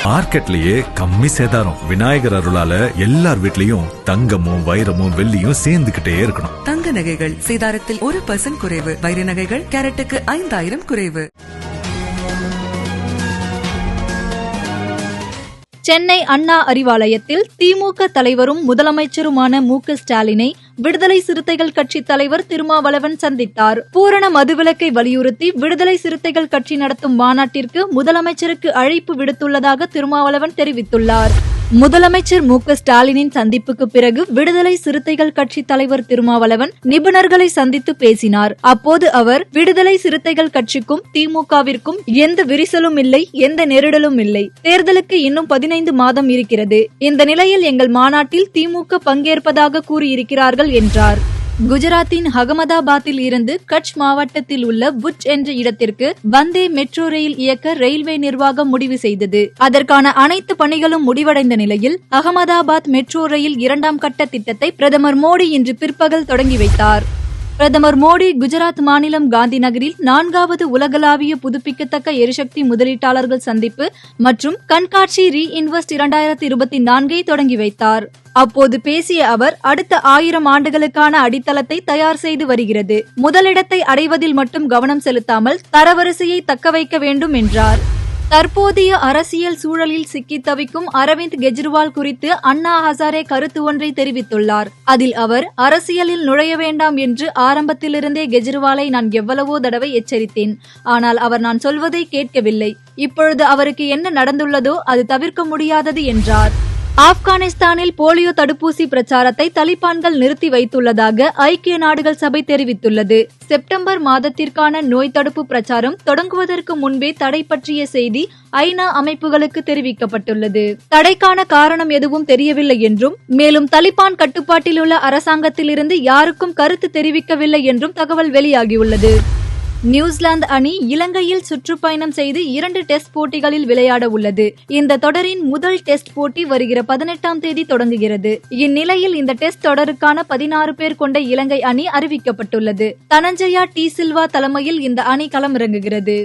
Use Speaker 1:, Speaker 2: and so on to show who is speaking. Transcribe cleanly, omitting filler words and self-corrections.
Speaker 1: மார்க்கெட்லயே கம்மி சேதாரம். விநாயகர் அருளால எல்லார் வீட்லயும் தங்கமும் வைரமும் வெள்ளியும் சேர்ந்துகிட்டே இருக்கணும்.
Speaker 2: தங்க நகைகள் சேதாரத்தில் 1% குறைவு. வைர நகைகள் கேரட்டுக்கு 5000 குறைவு.
Speaker 3: சென்னை அண்ணா அறிவாலயத்தில் திமுக தலைவரும் முதலமைச்சருமான மு.க.ஸ்டாலினை விடுதலை சிறுத்தைகள் கட்சி தலைவர் திருமாவளவன் சந்தித்தார். பூரண மதுவிலக்கை வலியுறுத்தி விடுதலை சிறுத்தைகள் கட்சி நடத்தும் மாநாட்டிற்கு முதலமைச்சருக்கு அழைப்பு விடுத்துள்ளதாக திருமாவளவன் தெரிவித்துள்ளார். முதலமைச்சர் மு.க.ஸ்டாலினின் சந்திப்புக்கு பிறகு விடுதலை சிறுத்தைகள் கட்சி தலைவர் திருமாவளவன் நிபுணர்களை சந்தித்து பேசினார். அப்போது அவர் விடுதலை சிறுத்தைகள் கட்சிக்கும் திமுகவிற்கும் எந்த விரிசலும் இல்லை, எந்த நெருடலும் இல்லை. தேர்தலுக்கு இன்னும் 15 மாதம் இருக்கிறது. இந்த நிலையில் எங்கள் மாநாட்டில் திமுக பங்கேற்பதாக கூறியிருக்கிறார்கள் என்றார். குஜராத்தின் அகமதாபாத்தில் இருந்து கட்ச் மாவட்டத்தில் உள்ள புஜ் என்ற இடத்திற்கு வந்தே மெட்ரோ ரயில் இயக்க ரயில்வே நிர்வாகம் முடிவு செய்தது. அதற்கான அனைத்து பணிகளும் முடிவடைந்த நிலையில் அகமதாபாத் மெட்ரோ ரயில் 2ஆம் கட்ட திட்டத்தை பிரதமர் மோடி இன்று பிற்பகல் தொடங்கி வைத்தார். பிரதமர் மோடி குஜராத் மாநிலம் காந்தி நகரில் 4வது உலகளாவிய புதுப்பிக்கத்தக்க எரிசக்தி முதலீட்டாளர்கள் சந்திப்பு மற்றும் கண்காட்சி ரீஇன்வெஸ்ட் 2024 தொடங்கி வைத்தார். அப்போது பேசிய அவர், அடுத்த 1000 ஆண்டுகளுக்கான அடித்தளத்தை தயார் செய்து வருகிறது. முதலிடத்தை அடைவதில் மட்டும் கவனம் செலுத்தாமல் தரவரிசையை தக்க வைக்க வேண்டும் என்றார். தற்போதைய அரசியல் சூழலில் சிக்கி தவிக்கும் அரவிந்த் கெஜ்ரிவால் குறித்து அண்ணா ஹசாரே கருத்து ஒன்றை தெரிவித்துள்ளார். அதில் அவர், அரசியலில் நுழைய வேண்டாம் என்று ஆரம்பத்திலிருந்தே கெஜ்ரிவாலை நான் எவ்வளவோ தடவை எச்சரித்தேன். ஆனால் அவர் நான் சொல்வதை கேட்கவில்லை. இப்பொழுது அவருக்கு என்ன நடந்துள்ளதோ அது தவிர்க்க முடியாதது என்றார். ஆப்கானிஸ்தானில் போலியோ தடுப்பூசி பிரச்சாரத்தை தலிபான்கள் நிறுத்தி வைத்துள்ளதாக ஐக்கிய நாடுகள் சபை தெரிவித்துள்ளது. செப்டம்பர் மாதத்திற்கான நோய் தடுப்பு பிரச்சாரம் தொடங்குவதற்கு முன்பே தடை பற்றிய செய்தி ஐநா அமைப்புகளுக்கு தெரிவிக்கப்பட்டுள்ளது. தடைக்கான காரணம் எதுவும் தெரியவில்லை என்றும், மேலும் தலிபான் கட்டுப்பாட்டில் உள்ள அரசாங்கத்திலிருந்து யாருக்கும் கருத்து தெரிவிக்கவில்லை என்றும் தகவல் வெளியாகியுள்ளது. நியூசிலாந்து அணி இலங்கையில் சுற்றுப்பயணம் செய்து 2 டெஸ்ட் போட்டிகளில் விளையாட உள்ளது. இந்த தொடரின் முதல் டெஸ்ட் போட்டி வருகிற 18ஆம் தேதி தொடங்குகிறது. இந்நிலையில் இந்த டெஸ்ட் தொடருக்கான 16 பேர் கொண்ட இலங்கை அணி அறிவிக்கப்பட்டுள்ளது. தனஞ்சயா டி சில்வா தலைமையில் இந்த அணி களமிறங்குகிறது.